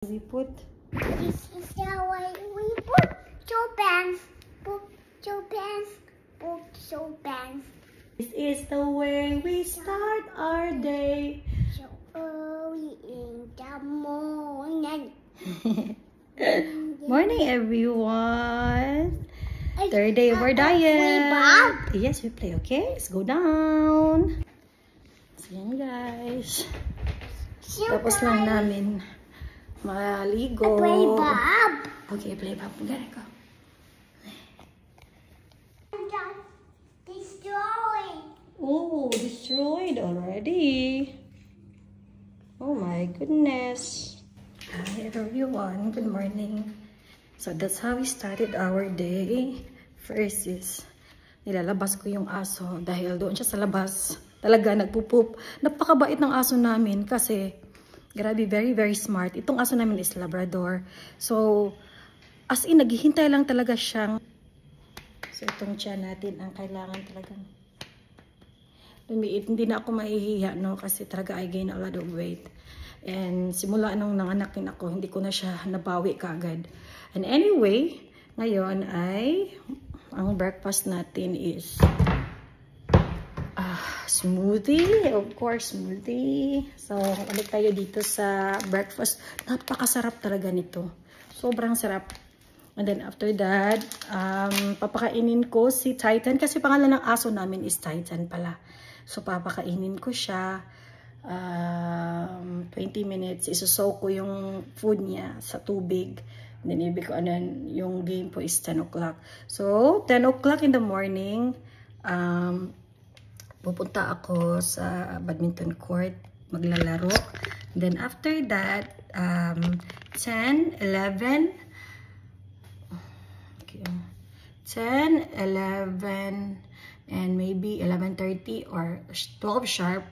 We put. This is the way we put two pants. Put two pants. Put two pants. This is the way we start our day. So early in the morning. Morning, everyone. Third day of our diet. Yes, we play. Okay, let's go down. So yan, guys. Tapos lang namin maligo. Play Bob. Okay, play Bob. Gotta go. Destroy. Oh, destroyed already. Oh my goodness. Hi everyone, good morning. So that's how we started our day. First is, nilalabas ko yung aso dahil doon siya sa labas. Talaga nagpupup. Napakabait ng aso namin kasi grabe, very smart. Itong aso namin is Labrador. So, as in, naghihintay lang talaga siyang. So, itong tiyan natin ang kailangan talagang lumiit. Hindi na ako mahihiya, no? Kasi talaga I gain a lot of weight. And simula nung nanganakin ako, hindi ko na siya nabawi kaagad. And anyway, ngayon ay ang breakfast natin is smoothie. Of course, smoothie. So, ulit tayo dito sa breakfast. Napakasarap talaga nito. Sobrang sarap. And then after that, papakainin ko si Titan. Kasi pangalan ng aso namin is Titan pala. So, papakainin ko siya. 20 minutes. Isusoak ko yung food niya sa tubig. And then, ibig ko, yung game po is 10 o'clock. So, 10 o'clock in the morning, pupunta ako sa badminton court, maglalaro. And then after that, 10, 11, 11, and maybe 11:30 or 12 sharp,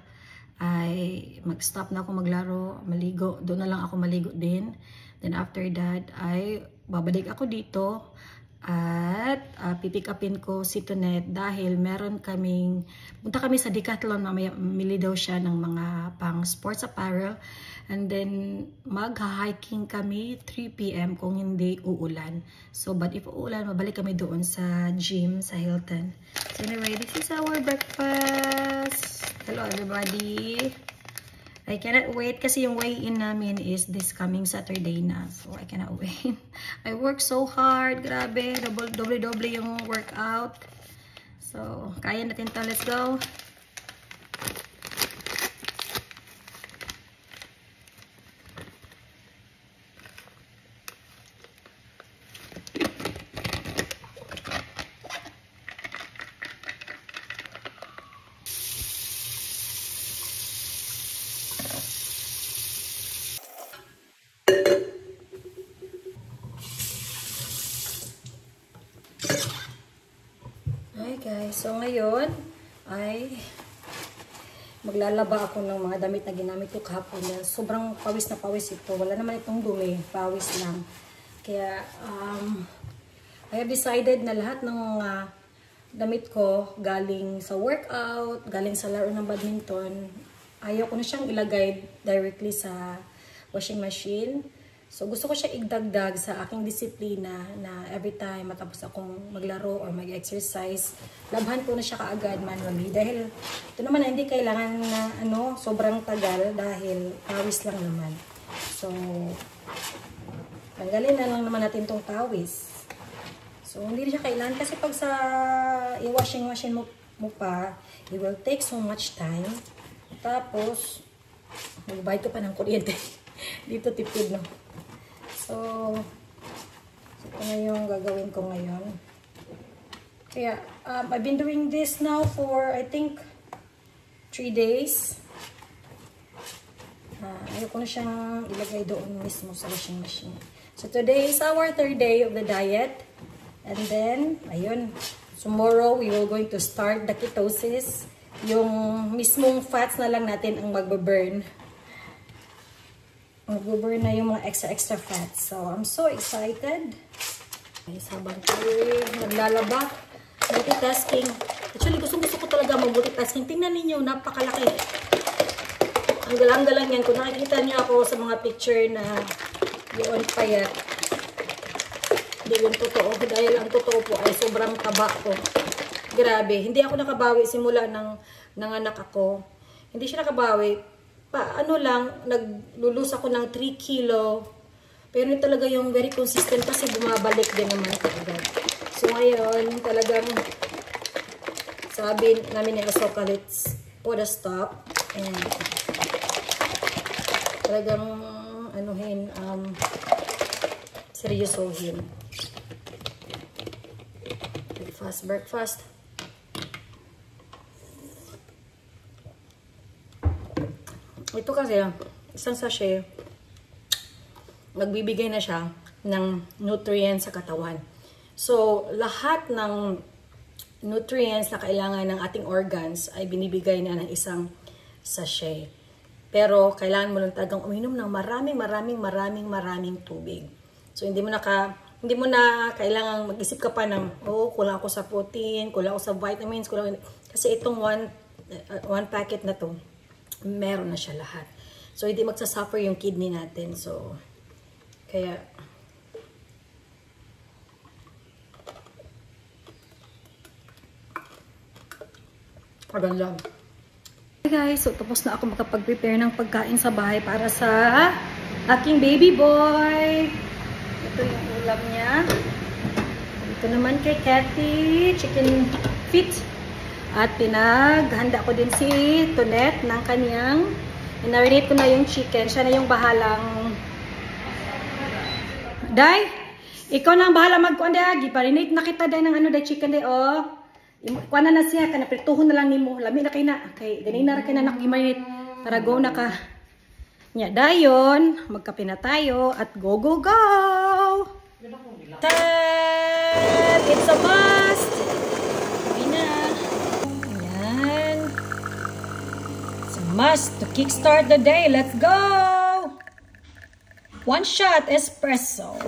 ay mag-stop na ako maglaro, maligo. Doon na lang ako maligo din. Then after that, ay babalik ako dito. At pipick upin ko si Tonet dahil meron punta kami sa Decathlon, mamili daw siya ng mga pang sports apparel. And then mag-hiking kami 3 PM kung hindi uulan. So but if uulan, mabalik kami doon sa gym sa Hilton. So anyway, this is our breakfast. Hello everybody. I cannot wait kasi yung weigh-in namin is this coming Saturday na. So, I cannot wait. I work so hard. Grabe. Doble yung workout. So, kaya natin to. Let's go. Guys, so ngayon ay maglalaba ako ng mga damit na ginamit ko kahapon. Sobrang pawis na pawis ito. Wala naman itong dumi, pawis lang. Kaya I have decided na lahat ng damit ko galing sa workout, galing sa laro ng badminton, ayaw ko na siyang ilagay directly sa washing machine. So, gusto ko siya igdagdag sa aking disiplina na every time matapos akong maglaro or mag-exercise, labhan ko na siya kaagad manually. Dahil ito naman na hindi kailangan na sobrang tagal dahil pawis lang naman. So, tanggalin na lang naman natin itong pawis. So, hindi siya kailangan kasi pag sa i-washing machine mo pa, it will take so much time. Tapos, magbayad ko pa ng kuryente. Dito tipid, no? So, ito na yung gagawin ko ngayon. Kaya, I've been doing this now for, I think, 3 days. Ayoko na siyang ilagay doon mismo sa washing machine. So, today is our 3rd day of the diet. And then, ayun, tomorrow, we will going to start the ketosis. Yung mismong fats na lang natin ang magbaburn. Mag-burn na yung mga extra fats. So, I'm so excited. Habang tayo naglalaba, multitasking. Actually, gusto ko talaga mag-multitasking. Tingnan ninyo, napakalaki. Ang galang-galang yan. Kung nakikita niyo ako sa mga picture na Yun payat. Hindi yung totoo. Dahil ang totoo po ay sobrang taba ko. Grabe. Hindi ako nakabawi simula ng anak ako. Hindi siya nakabawi. Ano lang, naglulus ako ng 3 kilo. Pero yun talaga yung very consistent kasi bumabalik din naman agad. So ngayon, talagang sabi namin ni Asoka, let's put a stop. And talagang anuhin, seryosohin. Breakfast. Ito kasi, isang sachet, nagbibigay na siya ng nutrients sa katawan. So, lahat ng nutrients na kailangan ng ating organs ay binibigay na ng isang sachet. Pero, kailangan mo lang talagang uminom ng maraming tubig. So, hindi mo na kailangan mag-isip ka pa ng, kulang ako sa protein, kulang ako sa vitamins, kasi itong one packet na to, meron na siya lahat. So, hindi magsasuffer yung kidney natin. So, kaya, paganda. Hey guys, so tapos na ako makapag-prepare ng pagkain sa bahay para sa aking baby boy. Ito yung ulam niya. Ito naman kay Cathy, chicken feet. At pinaghanda ko din si Tonette ng kanyang, inarinate ko na yung chicken. Siya na yung bahalang, Day, ikaw na ang bahala magkuhan day. Giparinate na kita day ng chicken day, kuha na siya, kanaprituhon na lang nimo. Lami na kayo na. Kay, ganun na rin na nakimarinate. Para go na ka. Nya, dayon, magkape na tayo at go! Tad! It's a must! Must to kickstart the day. Let's go! 1 shot espresso.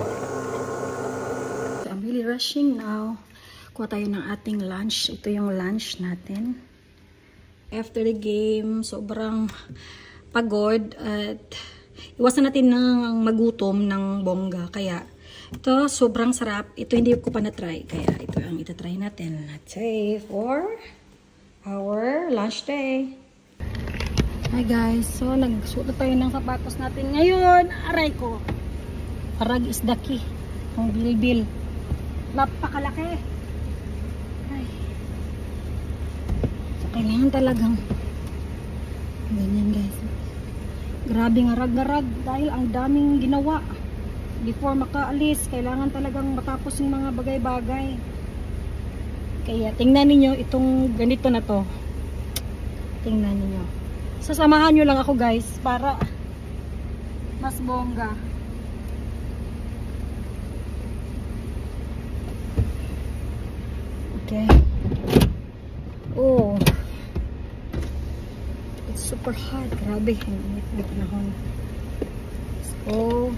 I'm really rushing now. Kuha tayo ng ating lunch. Ito yung lunch natin. After the game, sobrang pagod at iwasan natin ng magutom ng bongga. Kaya ito sobrang sarap. Ito hindi ko pa na-try. Kaya ito ang itatry natin. Today for our lunch day. Hi guys, so nagsuot tayo ng sapatos natin ngayon. Aray ko, arag is the key. Ang bilbil, napakalaki. Ay. So kailangan talagang ganyan guys. Grabing arag-arag dahil ang daming ginawa. Before makaalis, kailangan talagang matapos yung mga bagay-bagay. Kaya tingnan niyo itong ganito na to. Tingnan niyo. Sasamahan nyo lang ako guys para mas bongga. Okay. Oh. It's super hot. Grabe. Hindi panahon. Let's go.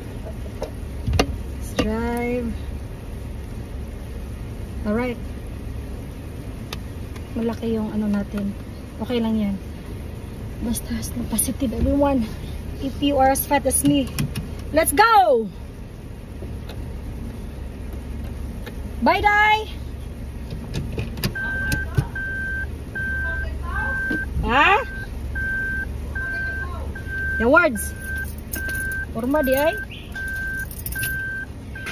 Let's drive. Alright. Malaki yung ano natin. Okay lang yan. Basta stay positive everyone. If you are as fat as me, let's go! Bye, Day! Ha? The words. Forma di ay.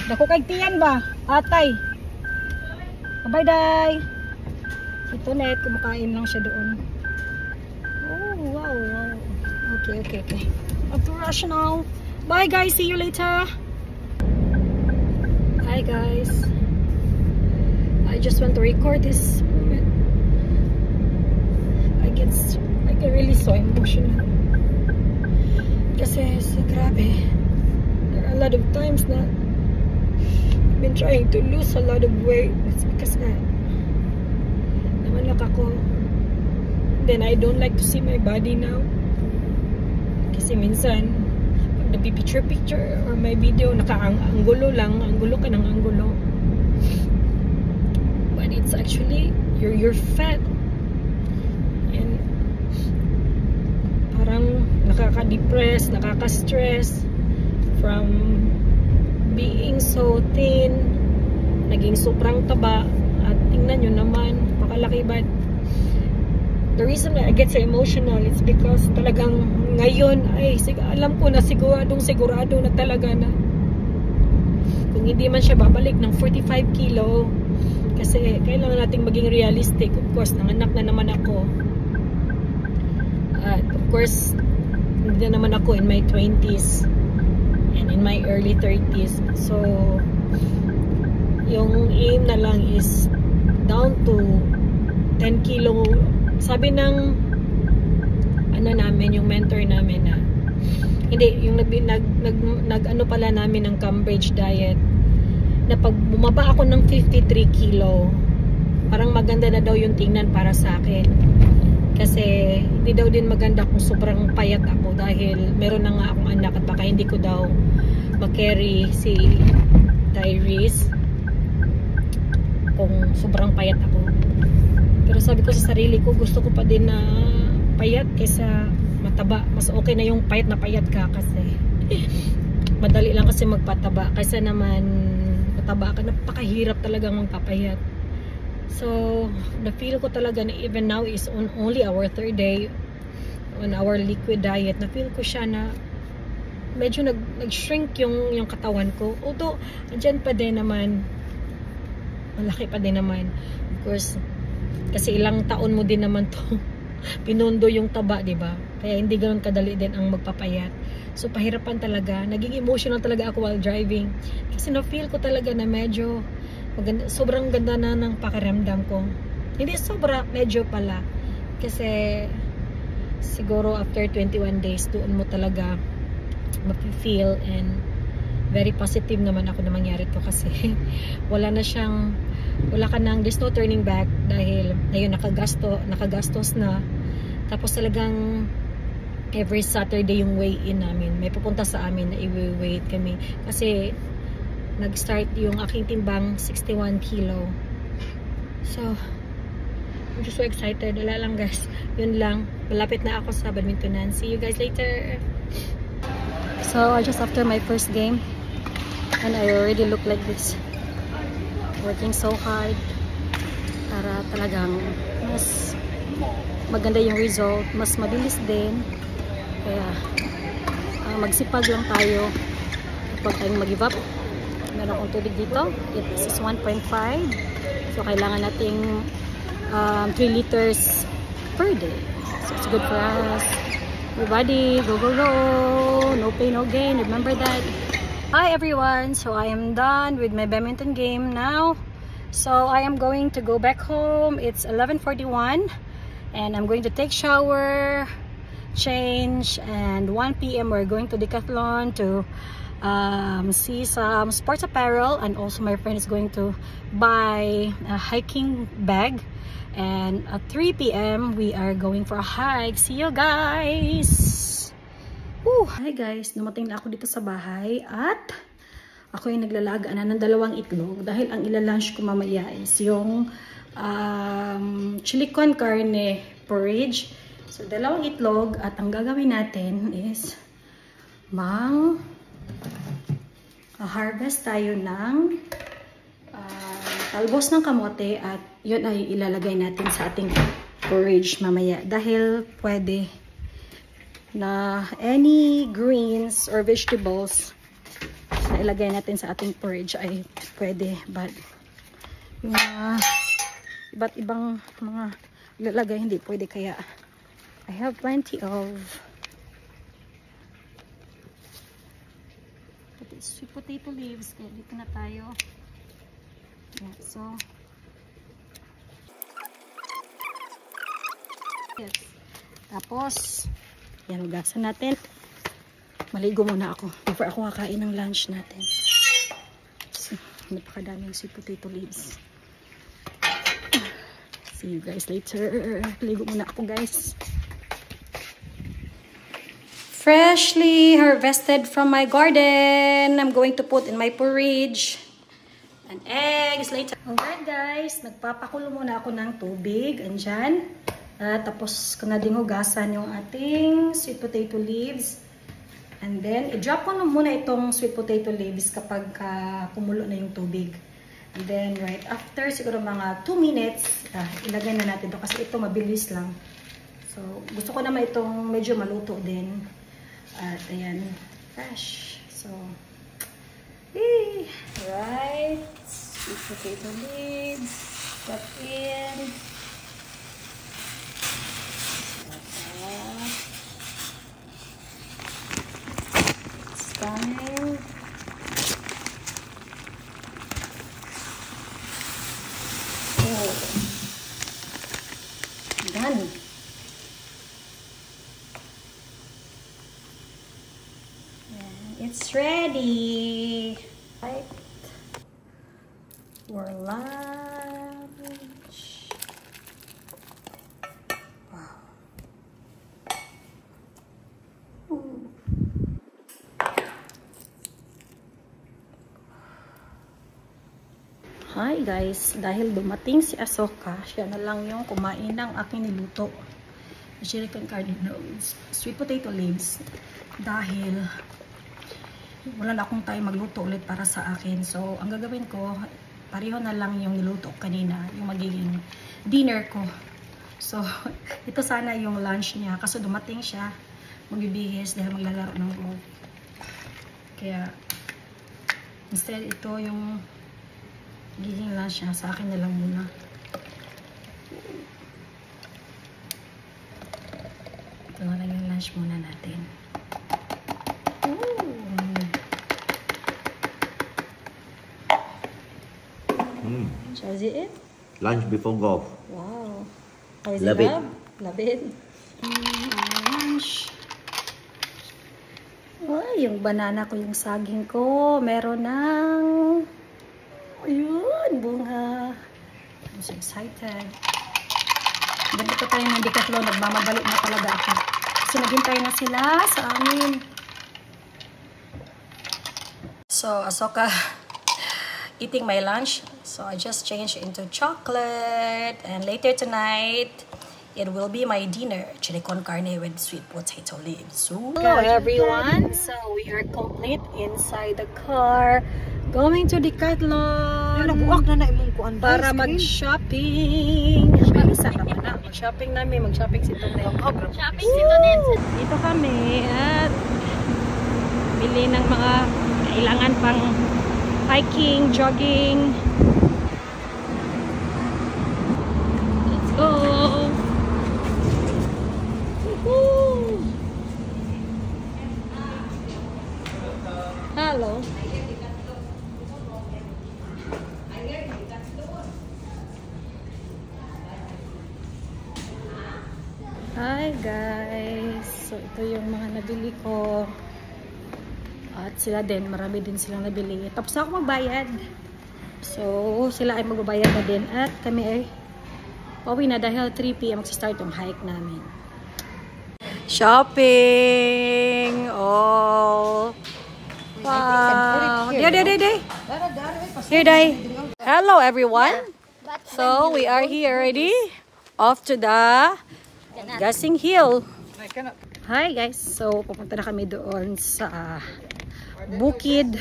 Dako kay tiyan ba? Atay. Bye, Day! Ito net, kumakain lang siya doon. Wow. Okay. I have to rush now. Bye guys, see you later. Hi guys. I just want to record this moment. I get really so emotional. Kasi grabe. There are a lot of times that I've been trying to lose a lot of weight. It's because namanok ako. Then I don't like to see my body now. Kasi minsan, pag nagpi-picture or may video, naka-anggulo lang. Anggulo ka ng anggulo. But it's actually, you're fat. And parang nakaka-depress, nakaka-stress from so thin, naging sobrang taba. At tingnan nyo naman, pakalaki. But the reason why I get so emotional, it's because talagang ngayon, ay, alam ko na sigurado na talaga na kung hindi man siya babalik ng 45 kilo, kasi kailangan nating maging realistic. Of course, nanganak na naman ako. At of course, hindi na naman ako in my 20s and in my early 30s. So, yung aim na lang is down to 10 kilo. Sabi ng namin, yung mentor namin na hindi, yung nag ano pala namin ng Cambridge diet, na pag bumaba ako ng 53 kilo, parang maganda na daw yung tingnan para sa akin. Kasi hindi daw din maganda kung sobrang payat ako, dahil meron na nga akong anak at baka hindi ko daw makarry si Tyrese kung sobrang payat ako. Pero sabi ko sa sarili ko, gusto ko pa din na payat kaysa mataba. Mas okay na yung payat na payat ka, kasi madali lang kasi magpataba kaysa naman mataba ka. Napakahirap talagang magpapayat. So, na-feel ko talaga na even now is on only our 3rd day on our liquid diet. Na-feel ko siya na medyo nag-shrink yung katawan ko. Although, andyan pa din naman, malaki pa din naman. Of course, kasi ilang taon mo din naman to pinundo yung taba, diba? Kaya hindi ganoon kadali din ang magpapayat. So, pahirapan talaga. Naging emotional talaga ako while driving. Kasi na-feel ko talaga na medyo maganda, sobrang ganda na ng pakiramdam ko. Hindi sobra, medyo pala. Kasi siguro after 21 days, doon mo talaga mapifeel, and very positive naman ako na mangyari to, kasi wala ka nang, there's no turning back, dahil ayun, nakagastos na. Tapos talagang every Saturday yung weigh-in namin, may pupunta sa amin na i-weight kami, kasi nag-start yung aking timbang 61 kilo. So I'm just so excited. Wala lang guys, yun lang, malapit na ako sa badmintonan. See you guys later. So just after my first game, and I already look like this, working so hard para talagang mas maganda yung result, mas mabilis din. Kaya magsipag lang tayo, huwag tayong mag-give up. Meron akong tubig dito, it is 1.5, so kailangan nating 3 liters per day, so it's good for us. Everybody, go go go, no pain no gain, remember that. Hi everyone, so I am done with my badminton game now. So I am going to go back home. It's 11:41 and I'm going to take shower, change, and 1 p.m. we're going to Decathlon to see some sports apparel, and also my friend is going to buy a hiking bag, and at 3 p.m. we are going for a hike. See you guys! Hi guys, dumating na ako dito sa bahay at ako yung naglalaga na ng 2 itlog, dahil ang ilalunch ko mamaya is yung chili con carne porridge. So 2 itlog, at ang gagawin natin is harvest tayo ng talbos ng kamote, at yun ay ilalagay natin sa ating porridge mamaya, dahil pwede na any greens or vegetables na ilagay natin sa ating porridge ay pwede, but yung iba't ibang mga ilalagay hindi pwede, kaya I have plenty of sweet potato leaves, kaya dito na tayo. Yeah, so yes. Tapos yan, hugasan natin. Maligo muna ako before ako kakain ng lunch natin. So, napakadaming sweet potato leaves. See you guys later. Maligo muna ako guys. Freshly harvested from my garden. I'm going to put in my porridge. And eggs later. Alright guys, nagpapakulo muna ako ng tubig. Andyan. Tapos ko na din hugasan yung ating sweet potato leaves. And then, i-drop ko muna itong sweet potato leaves kapag kumulo na yung tubig. And then, right after, siguro mga 2 minutes, ilagay na natin ito kasi ito mabilis lang. So, gusto ko naman itong medyo maluto din. At, ayan, fresh. So, right, sweet potato leaves, put in. Time. Oh. Done. And it's ready. Right. For lunch. Wow. Ooh. Hi guys, dahil dumating si Asoka, siya na lang yung kumain ng aking niluto. Chicken cardinals, sweet potato leaves. Dahil wala na akong time magluto ulit para sa akin. So, ang gagawin ko, pareho na lang yung niluto kanina, yung magiging dinner ko. So, ito sana yung lunch niya. Kaso dumating siya, magbibihis dahil maglalaro ng golf. Kaya, instead ito yung giging lunch niya, sa akin na lang muna. Ito na lang yung lunch muna natin. Shall I see it? Lunch before golf. Wow. Love it. Love it. Lunch. Ay, yung banana ko, yung saging ko, meron ng ayun, bunga. I'm so excited. Ganito tayo ng Decathlon. Nagmamadali na talaga ako. Kasi naghintay na sila sa amin. So, Asoka eating my lunch. So, I just changed into chocolate. And later tonight, it will be my dinner. Chili con carne with sweet potato leaves. So, hello everyone. So, we are complete inside the car. Going to Decathlon para mag-shopping. Mag-shopping namin. Mag-shopping si Tonet. Shopping si Tonet. Dito kami at bili ng mga kailangan pang hiking, jogging. Let's go! Woohoo! Hello. Hi guys! So ito yung mga nabili ko. At sila din, marami din silang nabili. Tapos ako magbayad. So sila ay magbabayad na din. At kami ay pauwi na dahil 3 PM magsistart yung hike namin. Shopping! Oh! Wow! Day! Here, Day! Hello everyone! So we are here already. Off to the Gasing Hill. Hi guys, so pupunta na kami doon sa bukid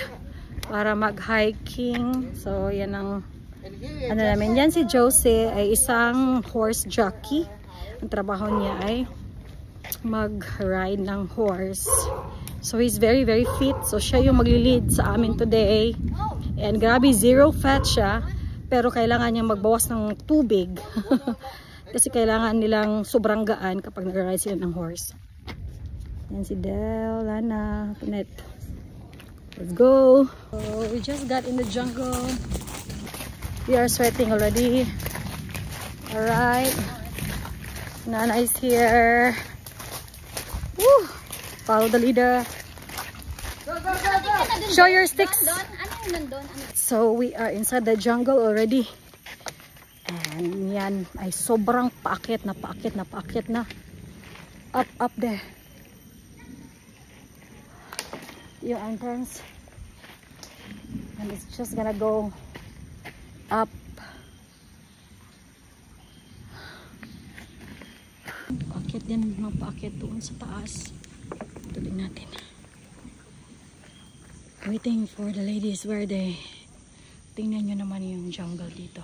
para mag-hiking. So yan ang ano namin. Yan si Jose ay isang horse jockey. Ang trabaho niya ay mag-ride ng horse. So he's very fit. So siya yung magli-lead sa amin today. And grabe, zero fat siya. Pero kailangan niya magbawas ng tubig. Kasi kailangan nilang sobrang gaan kapag nag-ride sila ng horse. Yan si Del, Lana, Tonet. Let's go! So, we just got in the jungle. We are sweating already. Alright. Nana is here. Woo! Follow the leader. Show your sticks. So, we are inside the jungle already. And yan ay sobrang paakit na. Up there. Yung entrance. And it's just gonna go up. Paakit din, mga paakit doon sa taas. Tuloy natin. Waiting for the ladies where they... Tingnan nyo naman yung jungle dito.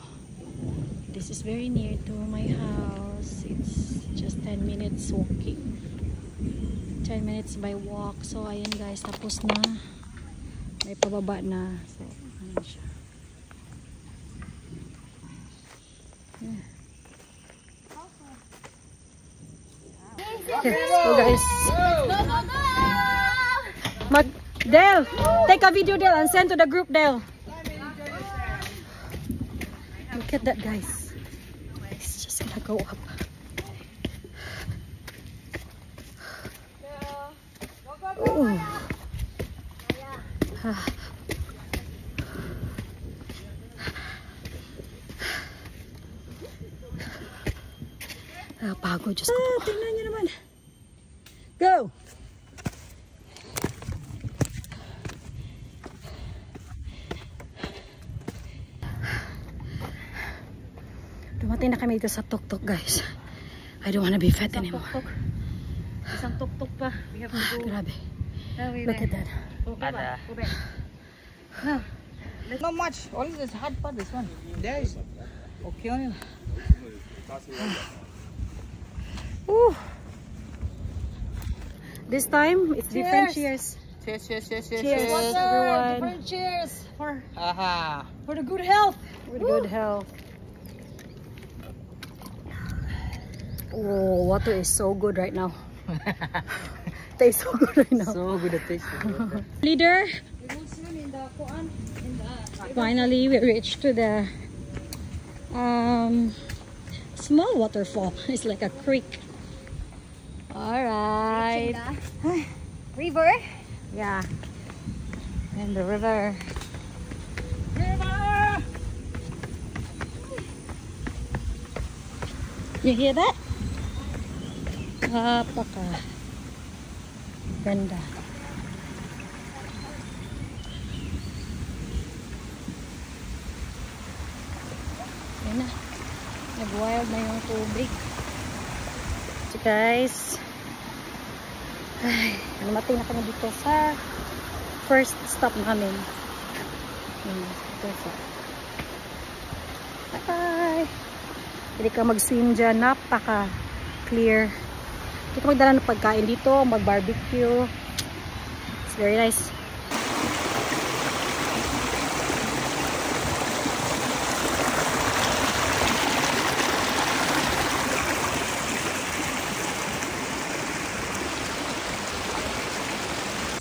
This is very near to my house. It's just 10 minutes walking. 10 minutes by walk. So ayan guys, tapos na. May pababa na. So ayan siya. Yeah. Okay, so guys. Del, take a video, Del, and send to the group, Del. Look at that, guys. It's just gonna go up. Oh. Pagod, Diyos ko. Tingnan niyo naman. Go! Dumating na kami dito sa tuk-tuk, guys. I don't wanna be fat anymore. Isang tuk-tuk pa. We have to go. Grabe. Look at that. Not much. Only this hard part, this one. There is. Okay on you. Ooh. This time, it's different cheers. Cheers. Cheers, everyone. Different cheers for the good health. With good health. Oh, water is so good right now. Tastes so good right now. So good at taste. Leader. Finally, we reached to the small waterfall. It's like a creek. All right. River? Yeah. And the river. You hear that? Napaka ganda. Ayan na. Nag-wild na yung tubig. So guys, lumating na kami dito sa first stop namin. Bye! Hindi ka mag-swim dyan. Napaka clear. Hindi ka magdala ng pagkain dito. Mag-barbecue. It's very nice.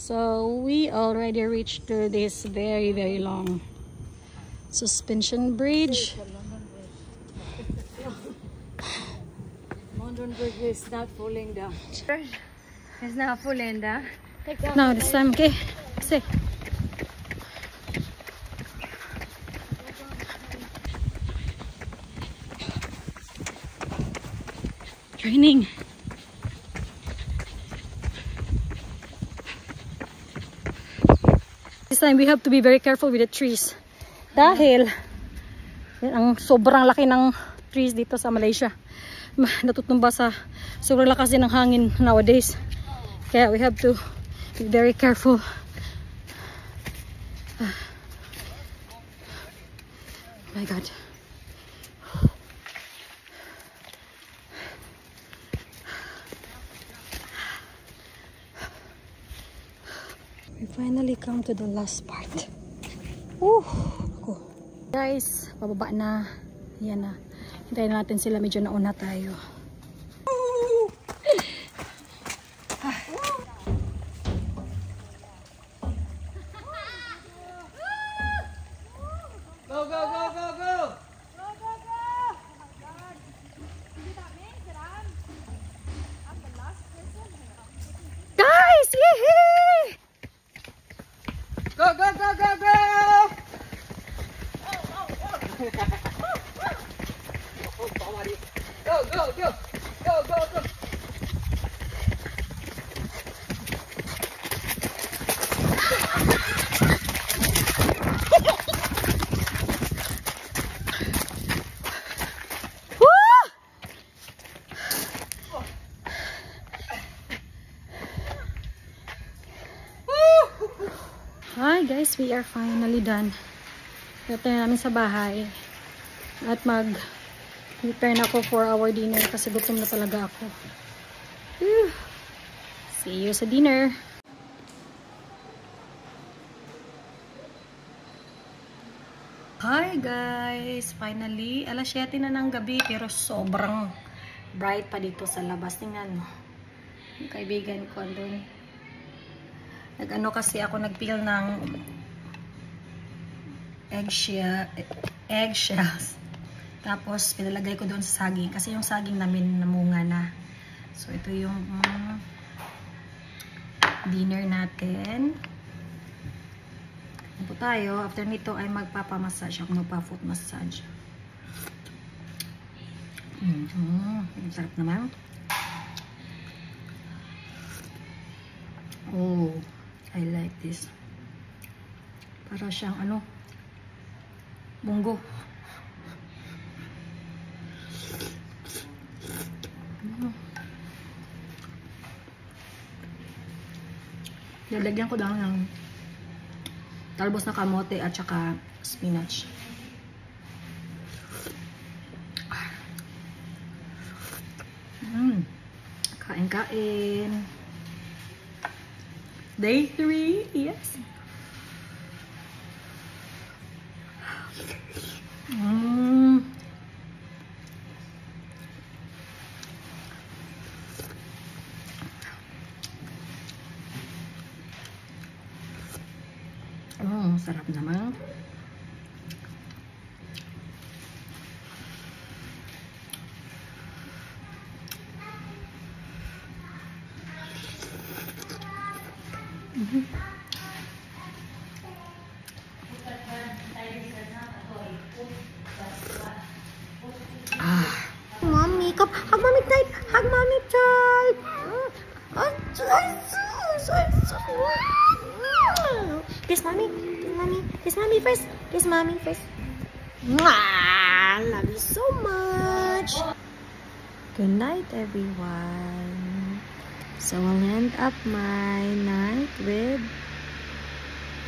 So we already reached to this very, very long suspension bridge. London Bridge is not falling down. It's not falling down. No, this time, okay? Say. Training. This time we have to be very careful with the trees. Dahil ang sobrang laki ng trees dito sa Malaysia. Natutumba sa sobrang lakas din ng hangin nowadays. Kaya we have to be very careful. Oh my God. We finally come to the last part. Woo! Ako. Guys, pababa na. Yan na. Hintayin natin sila. Medyo nauna tayo. Go, go, go, go, go! Guys! Yehey! Go, go, go, go, go! Go, go, go! Go, go, go! Hi guys, are finally done. Return namin sa bahay. At mag-return ako for our dinner kasi gutom na talaga ako. Whew. See you sa dinner. Hi guys! Finally, alas 7 na ng gabi pero sobrang bright pa dito sa labas. Tingnan mo. Yung kaibigan ko andun. Nag-ano kasi ako, nag-peel ng eggshells. Tapos, pinalagay ko doon sa saging. Kasi yung saging namin namunga na. So, ito yung dinner natin. Ano po tayo? After nito ay magpapamassage ako. Magpa-foot massage. Sarap naman. Oh, I like this. Para siyang ano, munggo. Lalagyan ko daw ng talbos na kamote at saka spinach. Kain-kain. Day 3, yes. Sarap naman. Mommy, come. Hug mommy tight. Hug mommy tight. Kiss mommy. Kiss mommy. Kiss mommy first. Kiss mommy first. Mwah! Love you so much. Good night, everyone. So I'll end up my night with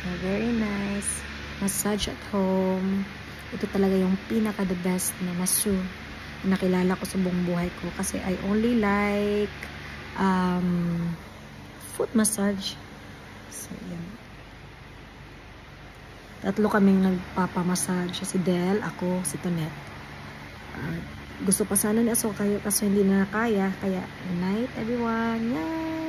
a very nice massage at home. Ito talaga yung pinaka the best na massage na nakilala ko sa buong buhay ko kasi I only like foot massage. So yan. Tatlo kaming nagpapamassage. Si Del, ako, si Tonet. Gusto pa sana ni Aso kayo kaso hindi na nakaya. Kaya, night everyone. Yay!